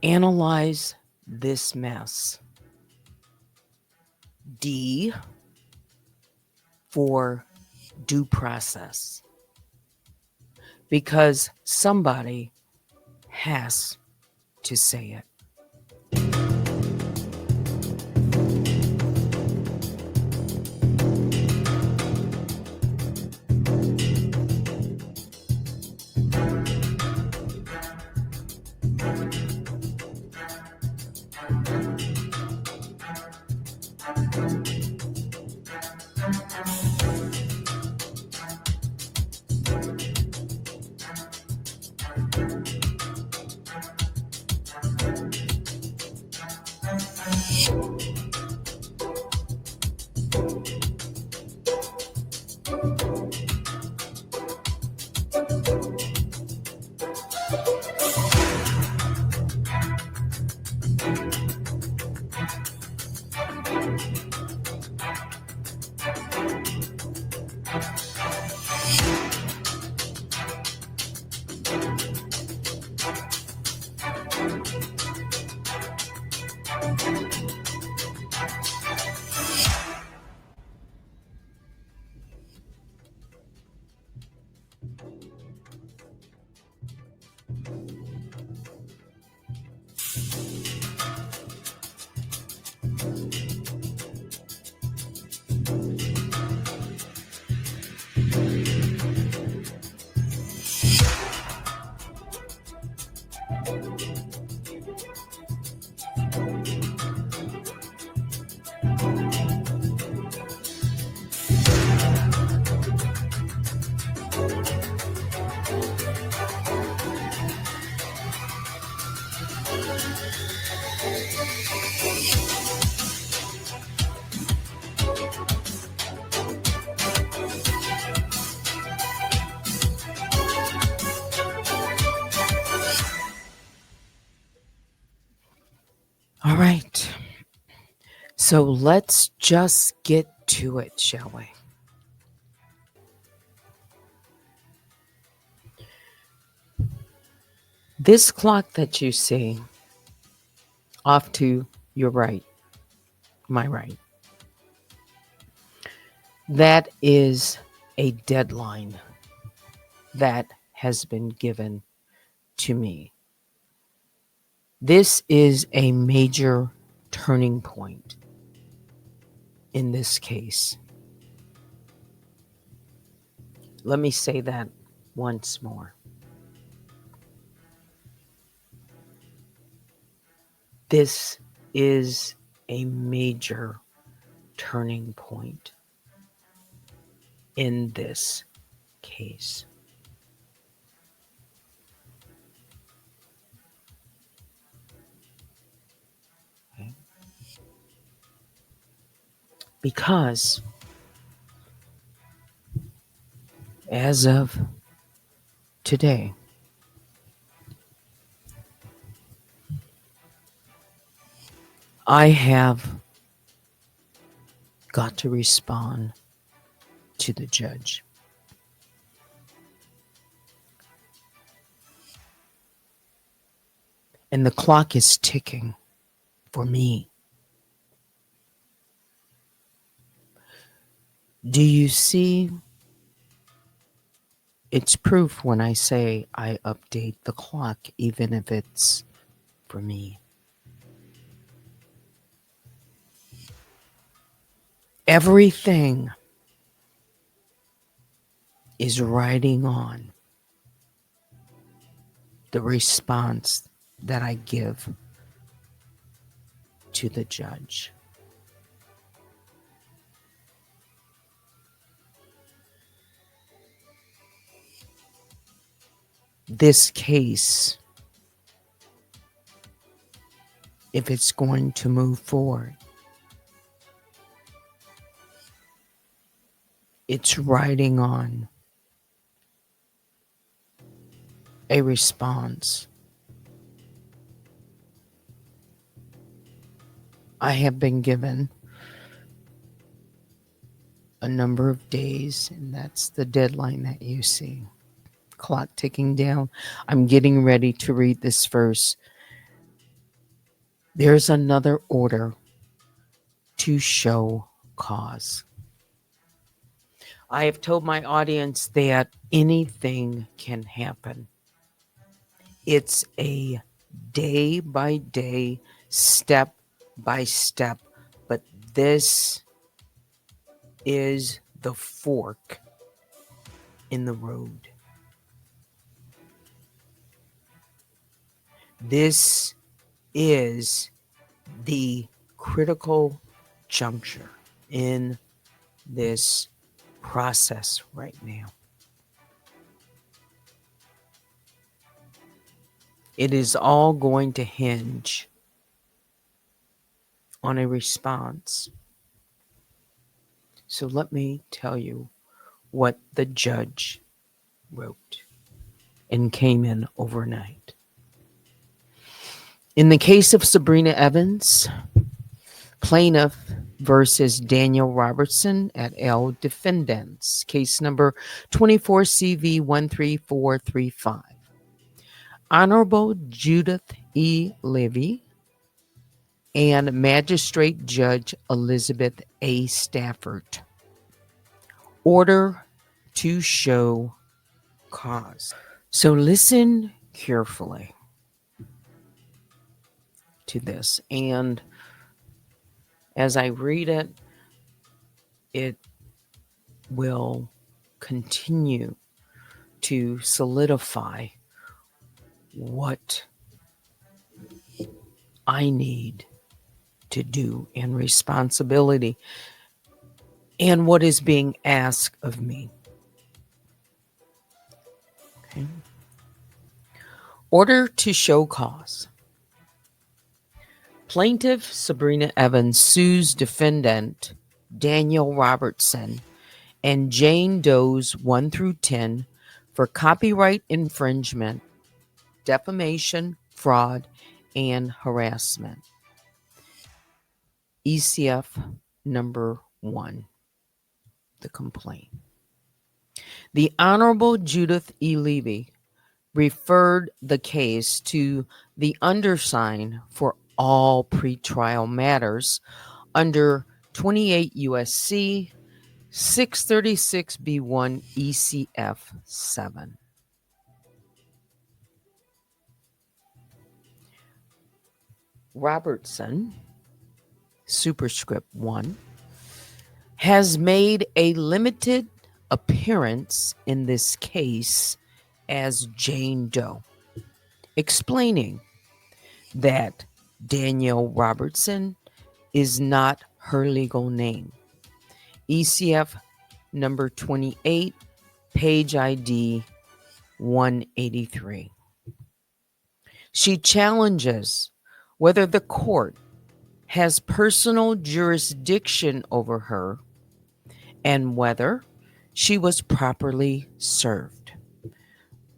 Analyze this mess. D for due process. Because somebody has to say it. All right. So let's just get to it, shall we? This clock that you see off to your right, my right, that is a deadline that has been given to me. This is a major turning point in this case. Let me say that once more. This is a major turning point in this case. Okay. Because as of today, I have got to respond to the judge. And the clock is ticking for me. Do you see? It's proof when I say I update the clock, even if it's for me. Everything is riding on the response that I give to the judge. This case, if it's going to move forward, it's riding on a response. I have been given a number of days, and that's the deadline that you see. Clock ticking down. I'm getting ready to read this verse There's another order to show cause. I have told my audience that anything can happen. It's a day by day, step by step, but this is the fork in the road. This is the critical juncture in this process right now. It is all going to hinge on a response. So let me tell you what the judge wrote and came in overnight. In the case of Sabrina Evans, plaintiff versus Daniel Robertson et al. Defendants, case number 24CV13435. Honorable Judith E. Levy and Magistrate Judge Elizabeth A. Stafford. Order to show cause. So listen carefully to this, and as I read it, it will continue to solidify what I need to do and responsibility and what is being asked of me. Okay. Order to show cause. Plaintiff Sabrina Evans sues defendant Daniel Robertson and Jane Does 1 through 10 for copyright infringement, defamation, fraud, and harassment. ECF number 1, the complaint. The Honorable Judith E. Levy referred the case to the undersigned for all pretrial matters under 28 U.S.C. 636B1 ECF 7. Robertson, superscript 1, has made a limited appearance in this case as Jane Doe, explaining that Daniel Robertson is not her legal name. ECF number 28, page ID 183. She challenges whether the court has personal jurisdiction over her and whether she was properly served.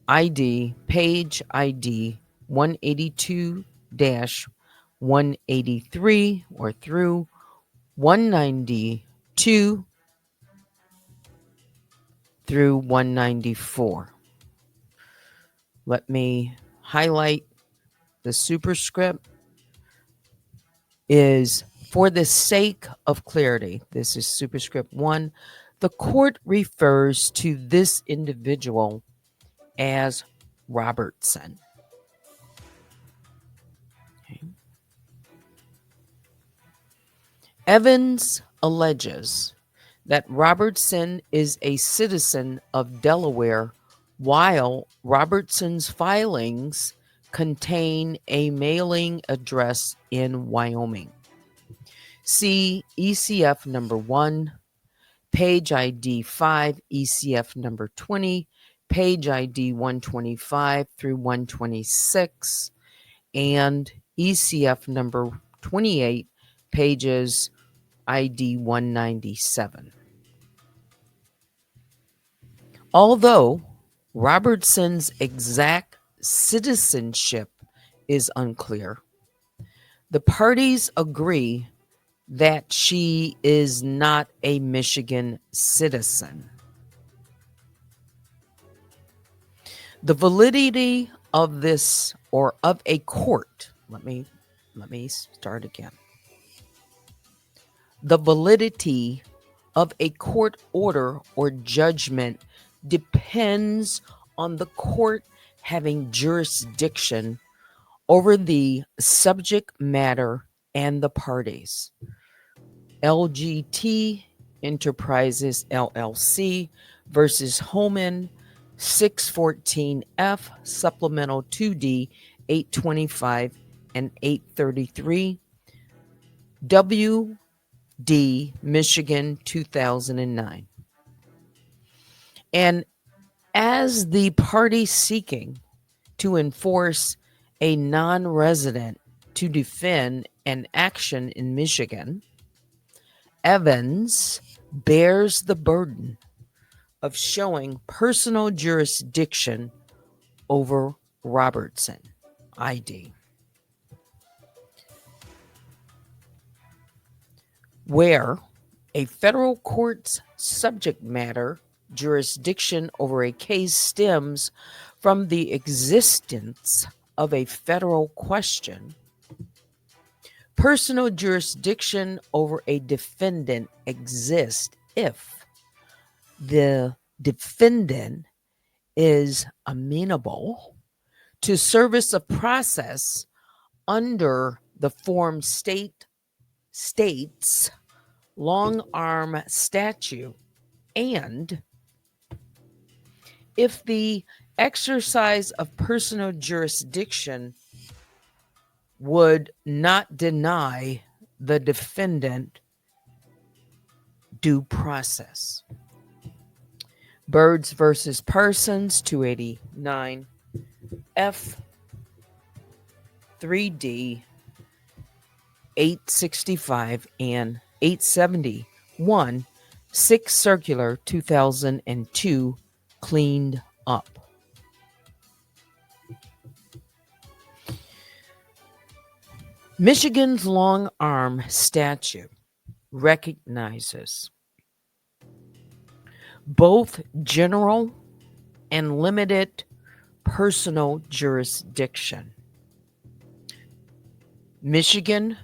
ID, page ID 182-183 or through 192 through 194. Let me highlight the superscript is for the sake of clarity. This is superscript 1. The court refers to this individual as Robertson. Okay. Evans alleges that Robertson is a citizen of Delaware, while Robertson's filings contain a mailing address in Wyoming. See ECF number 1, page ID 5, ECF number 20, page ID 125 through 126, and ECF number 28, pages ID 197. Although Robertson's exact citizenship is unclear, the parties agree that she is not a Michigan citizen. The validity of this or of a court, let me Let me start again. The validity of a court order or judgment depends on the court having jurisdiction over the subject matter and the parties. LGT Enterprises LLC versus Holman 614F Supplemental 2D 825 and 833 WD Michigan 2009. And as the party seeking to enforce a non-resident to defend an action in Michigan, Evans bears the burden of showing personal jurisdiction over Robertson, ID. Where a federal court's subject matter jurisdiction over a case stems from the existence of a federal question, personal jurisdiction over a defendant exists if the defendant is amenable to service of process under the form state's long arm statute, and if the exercise of personal jurisdiction would not deny the defendant due process. Birds versus Parsons 289 F 3D 865 and 871 6 Circular 2002 cleaned up. Michigan's long arm statute recognizes both general and limited personal jurisdiction. Michigan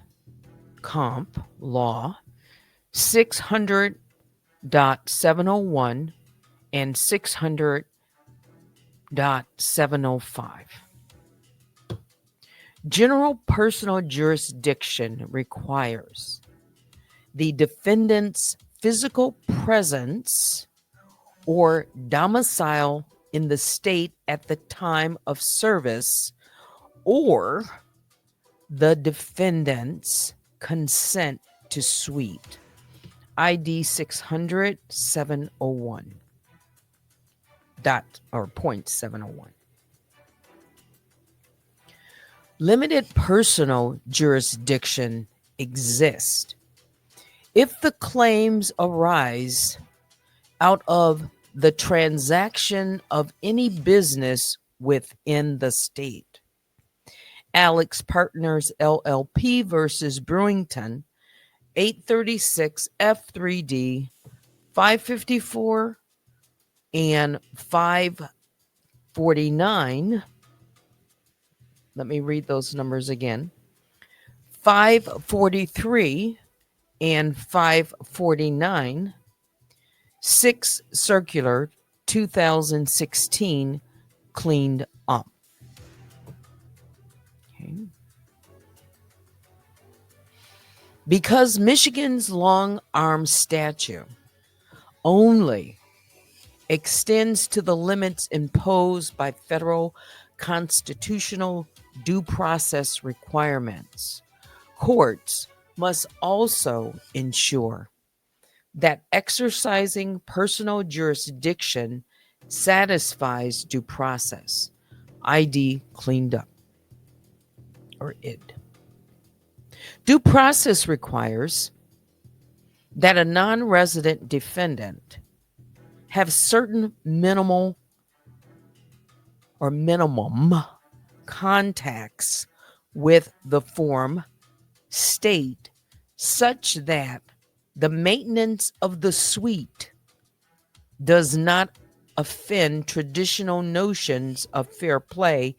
Comp Law 600.701 and 600.705. General personal jurisdiction requires the defendant's physical presence or domicile in the state at the time of service, or the defendant's consent to suit. ID 600.701 .701. Limited personal jurisdiction exists if the claims arise out of the transaction of any business within the state. Alex Partners LLP versus Brewington 836 F3D 554 and 549. Let me read those numbers again. 543 and 549, 6 Circular 2016 cleaned up. Okay. Because Michigan's long arm statute only extends to the limits imposed by federal constitutional due process requirements, courts must also ensure that exercising personal jurisdiction satisfies due process. ID cleaned up, or ID. Due process requires that a non-resident defendant have certain minimum contacts with the form state such that the maintenance of the suite does not offend traditional notions of fair play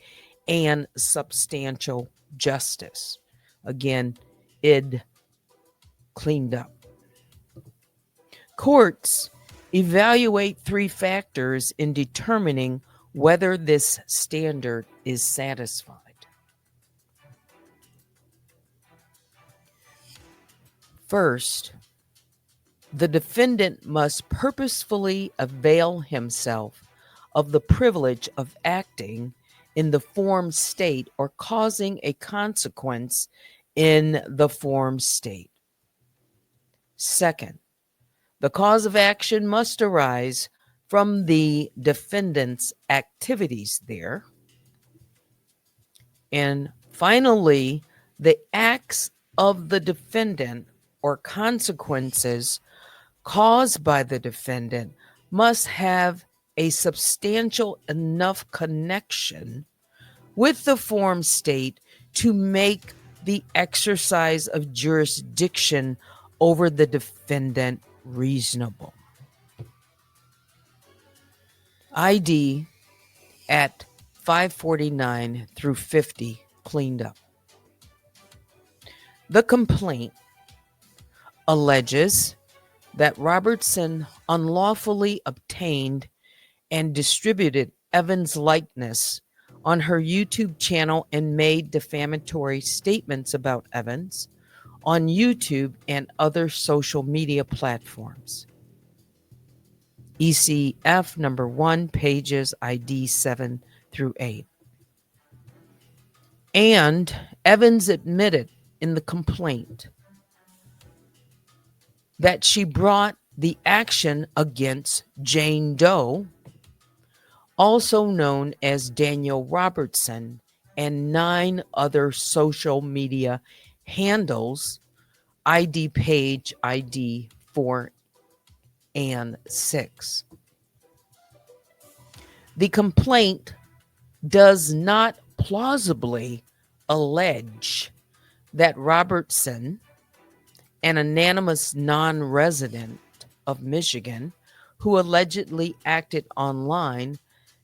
and substantial justice. Again, id cleaned up. Courts evaluate 3 factors in determining whether this standard is satisfied. First, the defendant must purposefully avail himself of the privilege of acting in the form state or causing a consequence in the form state. Second, the cause of action must arise from the defendant's activities there. And finally, the acts of the defendant or consequences caused by the defendant must have a substantial enough connection with the form state to make the exercise of jurisdiction over the defendant reasonable. ID at 549 through 50 cleaned up. The complaint alleges that Robertson unlawfully obtained and distributed Evans' likeness on her YouTube channel and made defamatory statements about Evans on YouTube and other social media platforms. ECF number 1, pages ID 7 through 8. And Evans admitted in the complaint that she brought the action against Jane Doe, also known as Daniel Robertson, and 9 other social media handles, ID page ID 4 and 6. The complaint does not plausibly allege that Robertson, an anonymous non-resident of Michigan who allegedly acted online,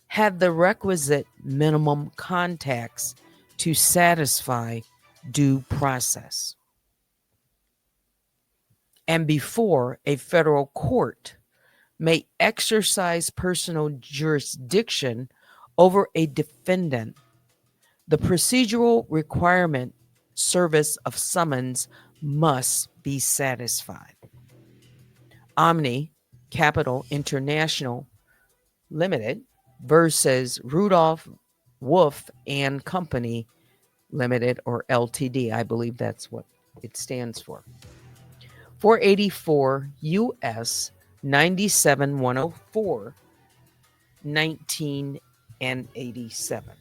had the requisite minimum contacts to satisfy due process. And before a federal court may exercise personal jurisdiction over a defendant, the procedural requirement service of summons must be satisfied. Omni Capital International Limited versus Rudolph Wolf and Company Limited, or LTD. I believe that's what it stands for. 484 U.S. 97104, 1987.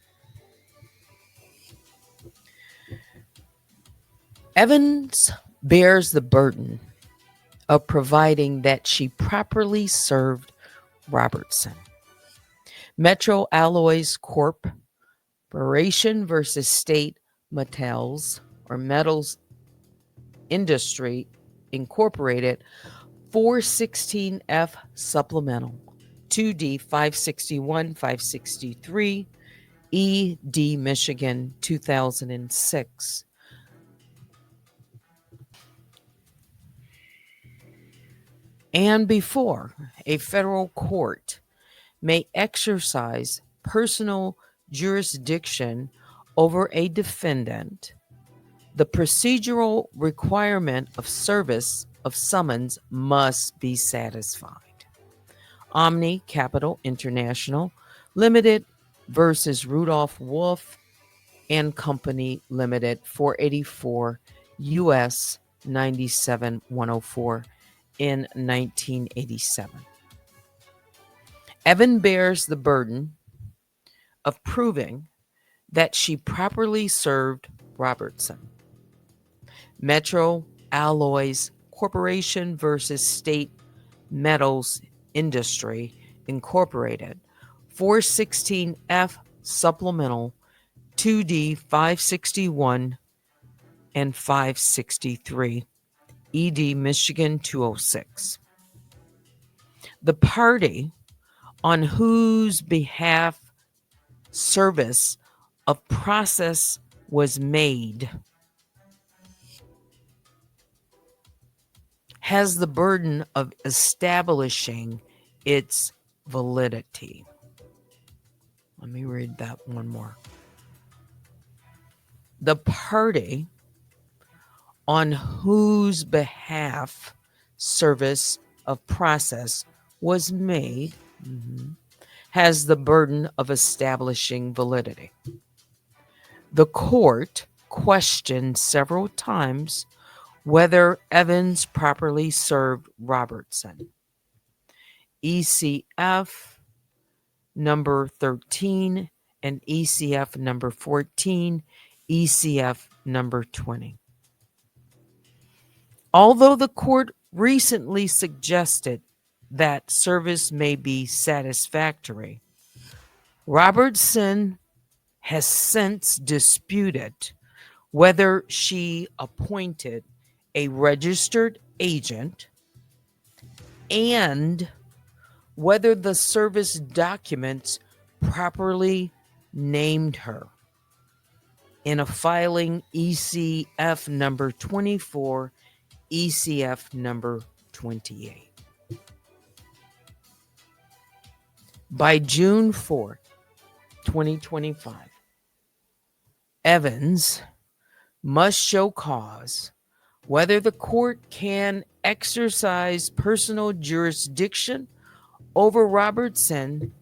Evans bears the burden of providing that she properly served Robertson. Metro Alloys Corporation versus State Metals or Metals Industry Incorporated, 416F Supplemental 2D 561 563 ED Michigan 2006. And before a federal court may exercise personal jurisdiction over a defendant, the procedural requirement of service of summons must be satisfied. Omni Capital International Limited versus Rudolph Wolf and Company Limited, 484 U.S. 97104 in 1987. Evan bears the burden of proving that she properly served Robertson. Metro Alloys Corporation versus State Metals Industry Incorporated, 416F Supplemental 2D 561 and 563, ED Michigan 206. The party on whose behalf service of process was made has the burden of establishing its validity. Let me read that one more. The party on whose behalf service of process was made has the burden of establishing validity. The court questioned several times whether Evans properly served Robertson. ECF number 13 and ECF number 14, ECF number 20. Although the court recently suggested that service may be satisfactory, Robertson has since disputed whether she appointed a registered agent and whether the service documents properly named her in a filing ECF number 24, ECF number 28. By June 4th, 2025, Evans must show cause whether the court can exercise personal jurisdiction over Robertson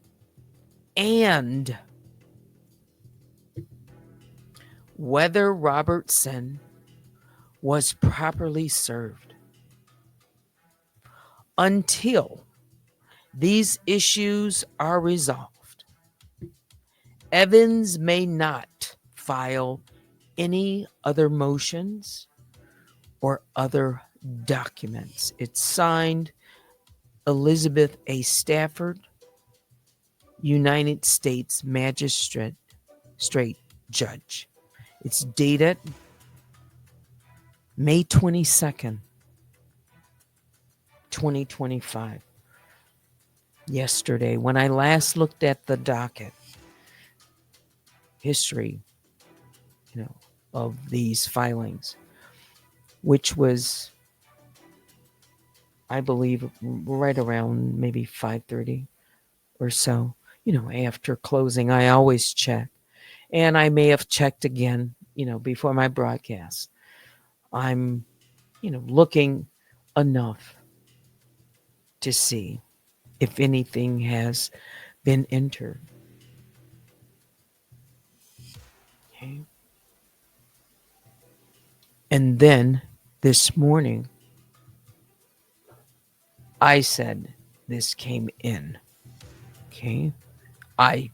and whether Robertson was properly served. Until these issues are resolved, Evans may not file any other motions or other documents. It's signed Elizabeth A. Stafford, United States Magistrate Judge. It's dated May 22nd, 2025. Yesterday, when I last looked at the docket history, of these filings, which was, I believe, right around maybe 5:30 or so, after closing, I always check. And I may have checked again, before my broadcast. I'm, looking enough to see if anything has been entered. Okay. And then this morning, I said this came in. Okay. I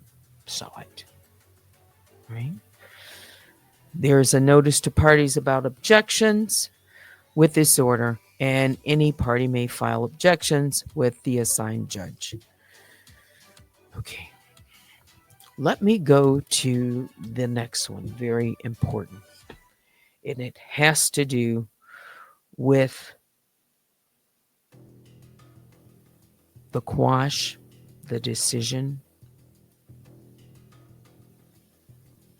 saw it. Right. There's a notice to parties about objections with this order, and any party may file objections with the assigned judge. Okay. Let me go to the next one, very important. And it has to do with the quash, the decision.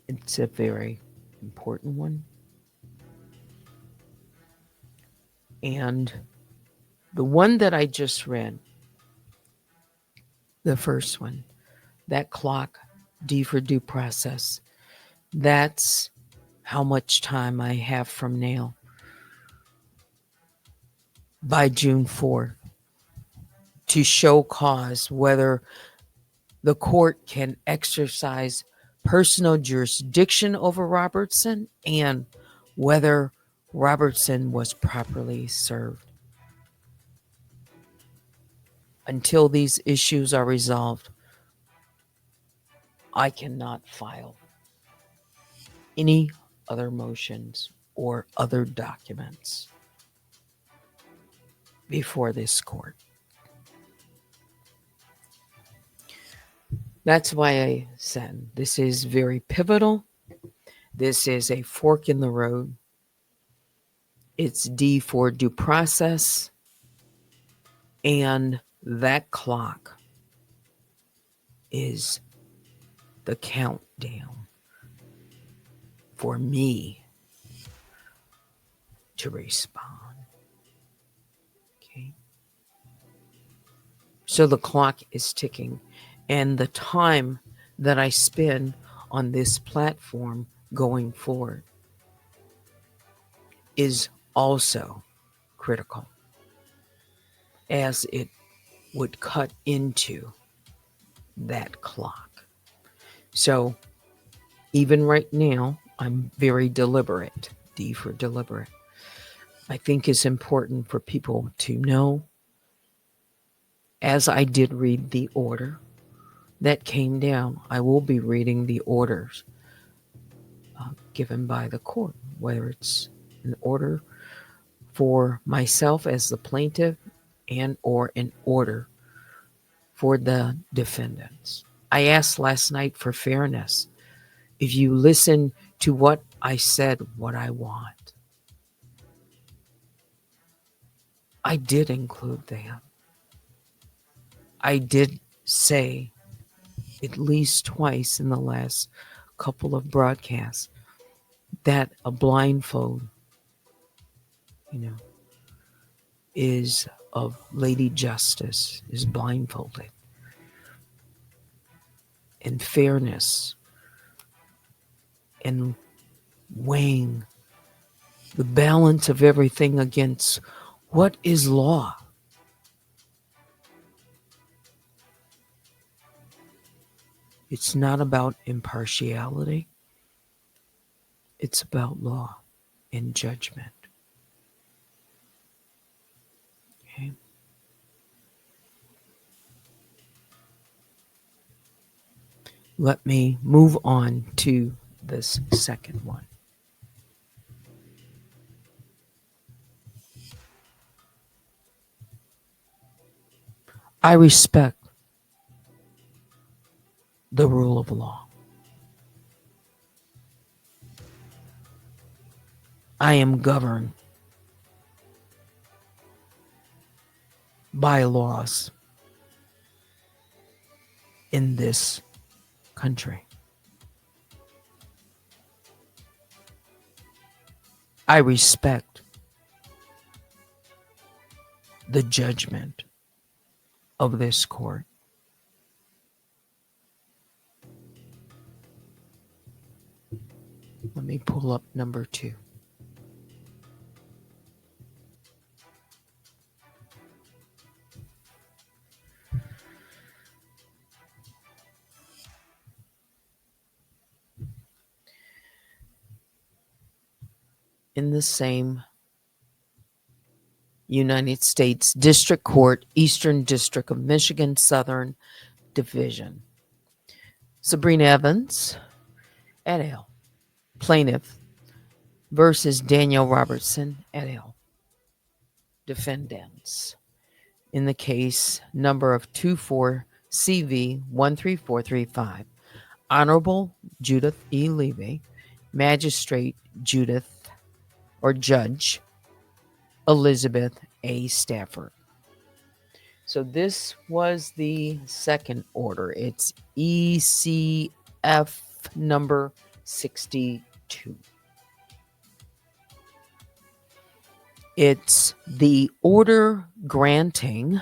It's a very important one. And the one that I just read, the first one, that clock, D for due process, that's how much time I have from now by June 4th to show cause whether the court can exercise personal jurisdiction over Robertson and whether Robertson was properly served. Until these issues are resolved, I cannot file any other motions or other documents before this court. That's why I said this is very pivotal. This is a fork in the road. It's D for due process. And that clock is the countdown for me to respond. So the clock is ticking, and the time that I spend on this platform going forward is also critical, as it would cut into that clock. So even right now, I'm very deliberate. D for deliberate. I think it's important for people to know, as I did read the order that came down, I will be reading the orders given by the court, whether it's an order for myself as the plaintiff and or an order for the defendants. I asked last night for fairness. If you listen to what I said, what I want, I did include that. I did say at least twice in the last couple of broadcasts that a blindfold, is of Lady Justice, is blindfolded. And fairness and weighing the balance of everything against what is law. It's not about impartiality. It's about law and judgment. Okay. Let me move on to this second one. I respect the rule of law. I am governed by laws in this country. I respect the judgment of this court. Let me pull up number 2. In the same United States District Court, Eastern District of Michigan, Southern Division. Sabrina Evans, et al., plaintiff, versus Daniel Robertson, et al., defendants. In the case number of 24CV13435, Honorable Judith E. Levy, Magistrate Judith or Judge Elizabeth A. Stafford. So this was the second order. It's ECF number 62. It's the order granting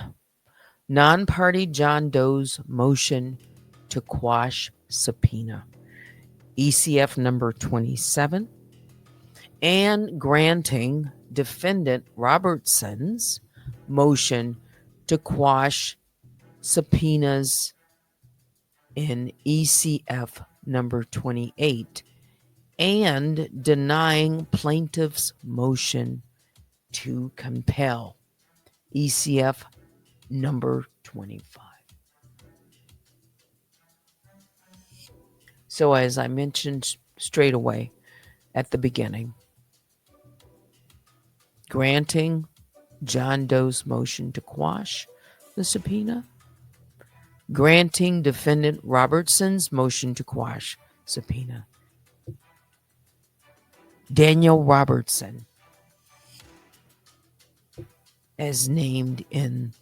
non-party John Doe's motion to quash subpoena, ECF number 27, and granting Defendant Robertson's motion to quash subpoenas in ECF number 28, and denying plaintiff's motion to compel, ECF number 25. So as I mentioned straight away at the beginning, granting John Doe's motion to quash the subpoena, granting Defendant Robertson's motion to quash subpoena. Daniel Robertson, as named in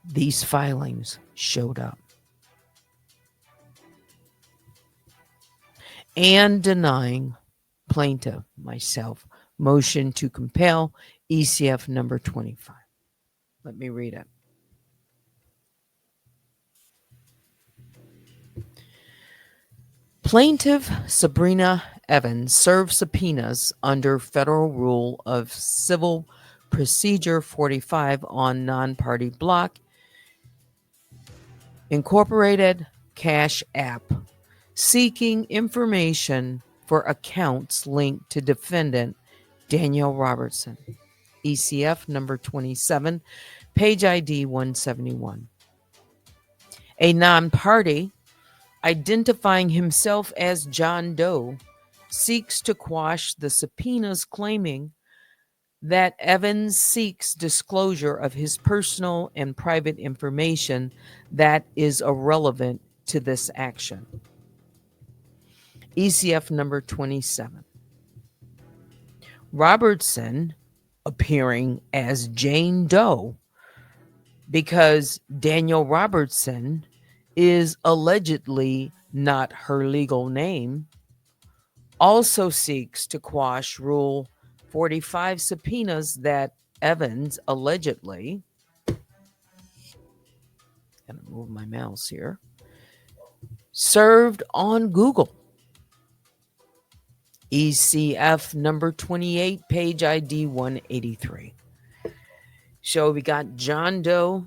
these filings, showed up. And denying plaintiff, myself, motion to compel, ECF number 25. Let me read it. Plaintiff Sabrina Evans served subpoenas under Federal Rule of Civil Procedure 45 on non-party block Incorporated Cash App, seeking information for accounts linked to defendant Daniel Robertson, ECF number 27, page ID 171. A non-party identifying himself as John Doe seeks to quash the subpoenas claiming that Evans seeks disclosure of his personal and private information that is irrelevant to this action. ECF number 27. Robertson appearing as Jane Doe because Daniel Robertson is allegedly not her legal name, also seeks to quash Rule 45 subpoenas that Evans allegedly, gonna move my mouse here, served on Google. ECF number 28, page ID 183. So we got John Doe,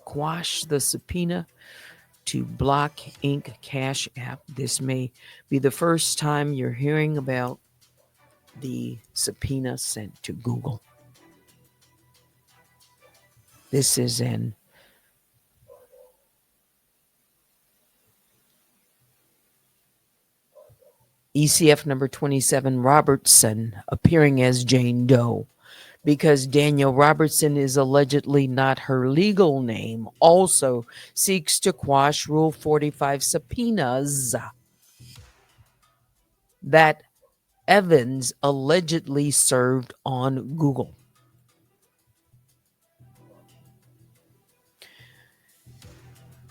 quash the subpoena to Block Inc. Cash App. This may be the first time you're hearing about the subpoena sent to Google. This is an ECF number 27, Robertson appearing as Jane Doe because Daniel Robertson is allegedly not her legal name, also seeks to quash Rule 45 subpoenas that Evans allegedly served on Google.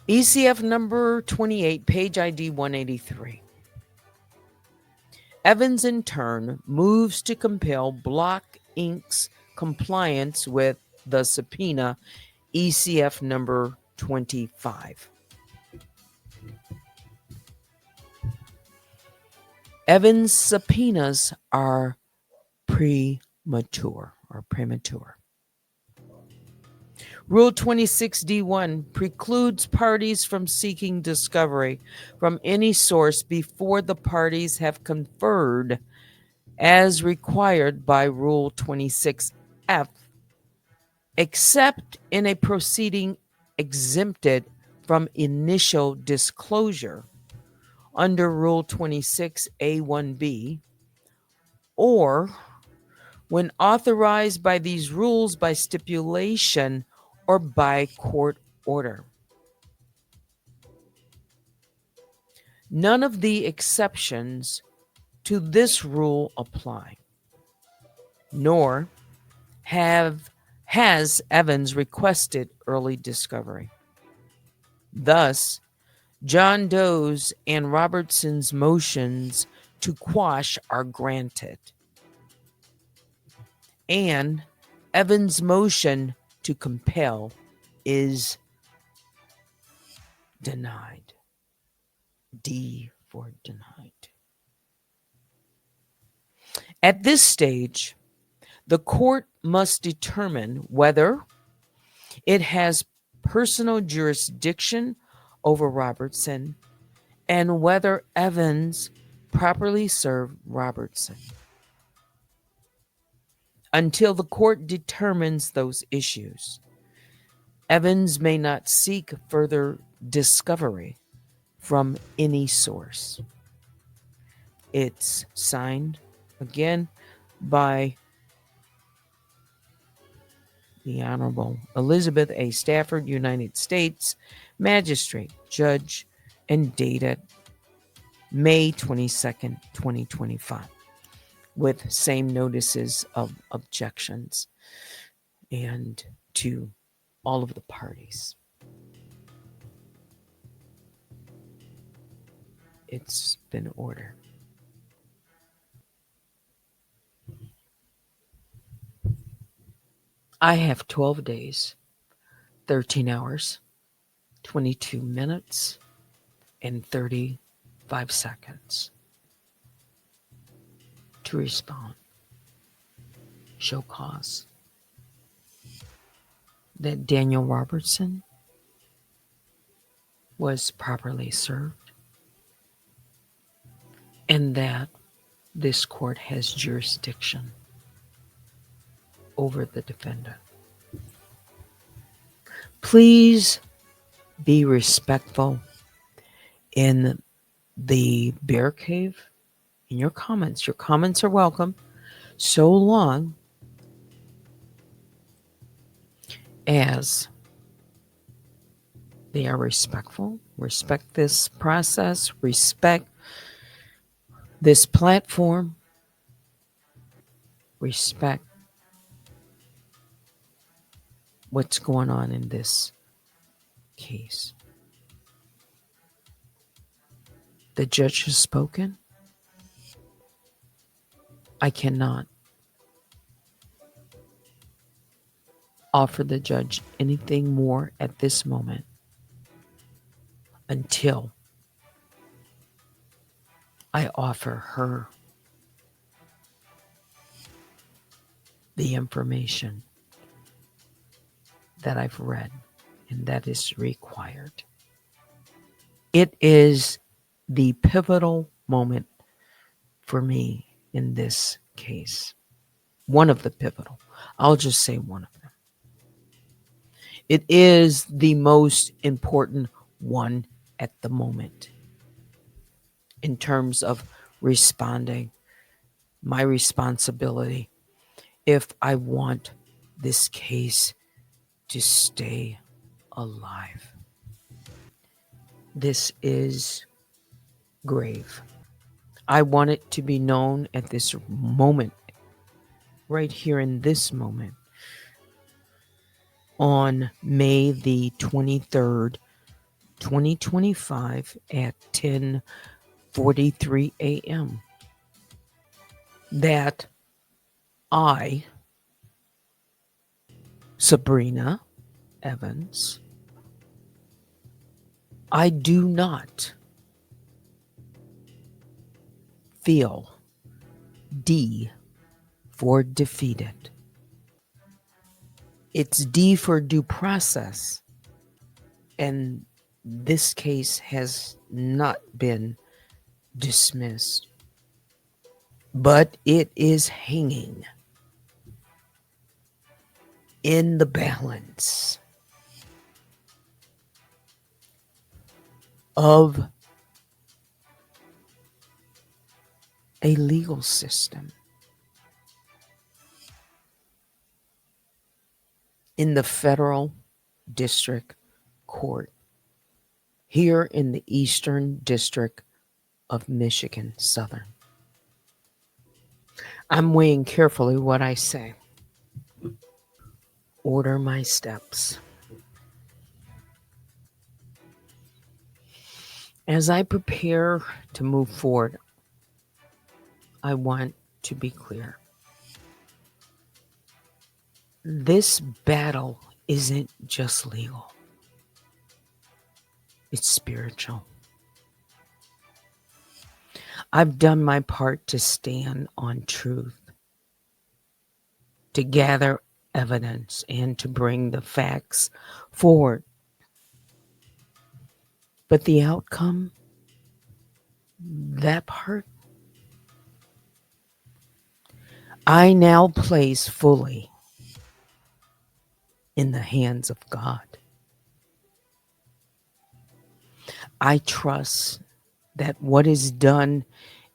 ECF number 28, page ID 183. Evans, in turn, moves to compel Block Inc.'s compliance with the subpoena, ECF number 25. Evans' subpoenas are premature. Rule 26D1 precludes parties from seeking discovery from any source before the parties have conferred, as required by Rule 26F, except in a proceeding exempted from initial disclosure under Rule 26A1B, or when authorized by these rules by stipulation or by court order. None of the exceptions to this rule apply, nor has Evans requested early discovery. Thus, John Doe's and Robertson's motions to quash are granted, and Evans' motion to compel is denied. D for denied. At this stage, the court must determine whether it has personal jurisdiction over Robertson and whether Evans properly served Robertson. Until the court determines those issues, Evans may not seek further discovery from any source. It's signed again by the Honorable Elizabeth A. Stafford, United States Magistrate Judge, and dated May 22nd, 2025, with same notices of objections and to all of the parties. It's been ordered. I have 12 days, 13 hours, 22 minutes and 35 seconds to respond. Show cause. That Daniel Robertson was properly served and that this court has jurisdiction over the defendant. Please be respectful in the bear cave in your comments. Your comments are welcome so long as they are respectful. Respect this process. Respect this platform. Respect what's going on in this case. The judge has spoken. I cannot offer the judge anything more at this moment until I offer her the information that I've read and that is required. It is the pivotal moment for me in this case. One of the pivotal. I'll just say one of them. It is the most important one at the moment in terms of responding, my responsibility, if I want this case to stay alive. This is grave. I want it to be known at this moment, right here in this moment, on May the 23rd, 2025 at 10:43 a.m. that I, Sabrina Evans, I do not feel D for defeated. It's D for due process. And this case has not been dismissed, but it is hanging in the balance of a legal system in the federal district court here in the Eastern District of Michigan Southern. I'm weighing carefully what I say. Order my steps. As I prepare to move forward, I want to be clear. This battle isn't just legal. It's spiritual. I've done my part to stand on truth, to gather evidence, and to bring the facts forward. But the outcome, that part, I now place fully in the hands of God. I trust that what is done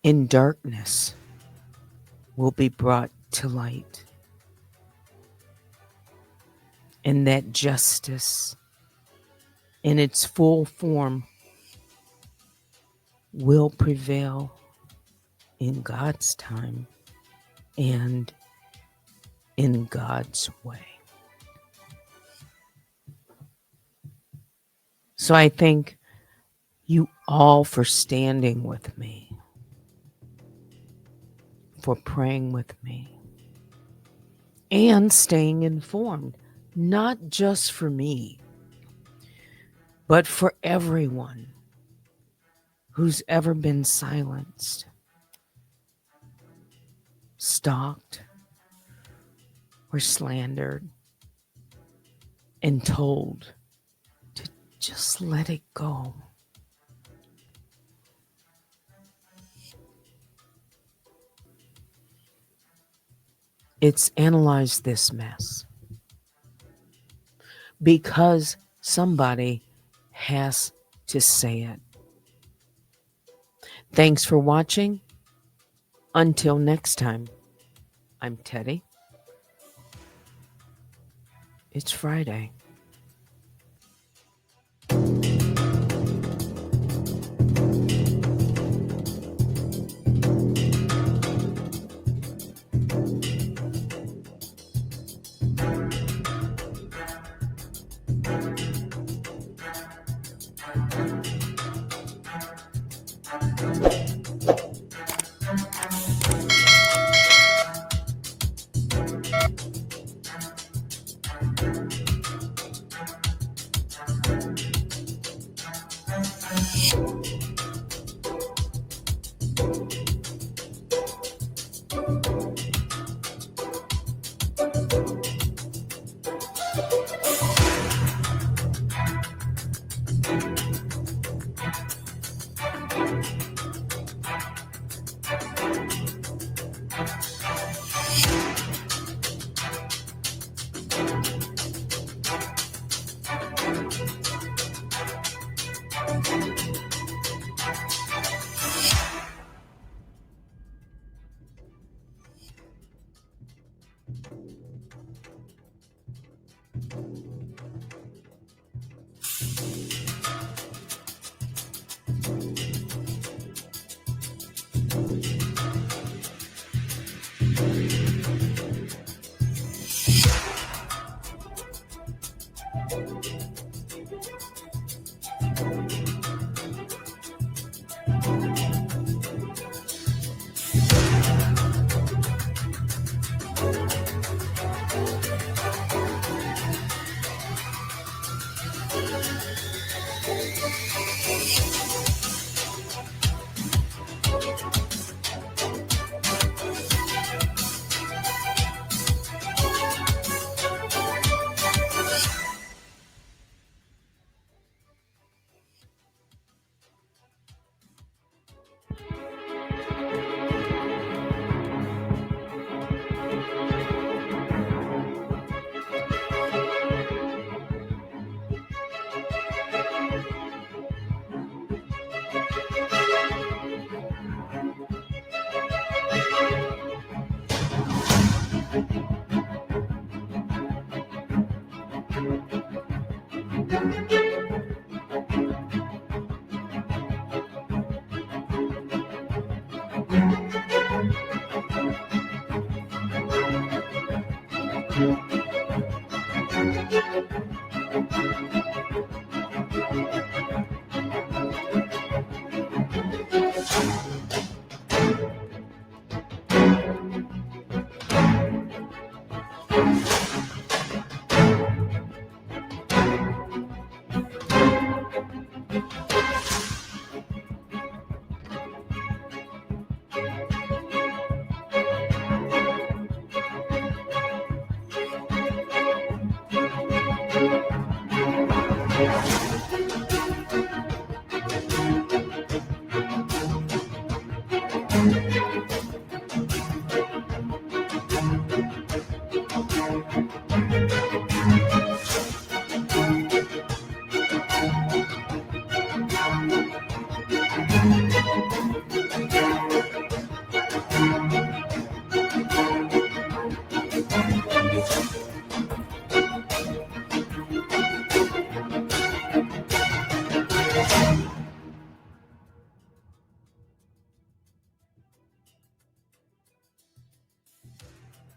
in darkness will be brought to light, and that justice in its full form will prevail in God's time and in God's way. So I thank you all for standing with me, for praying with me, and staying informed, not just for me, but for everyone who's ever been silenced, stalked, or slandered, and told to just let it go. It's Analyze This Mess. Because somebody has to say it. Thanks for watching. Until next time, I'm Teddy. It's Friday.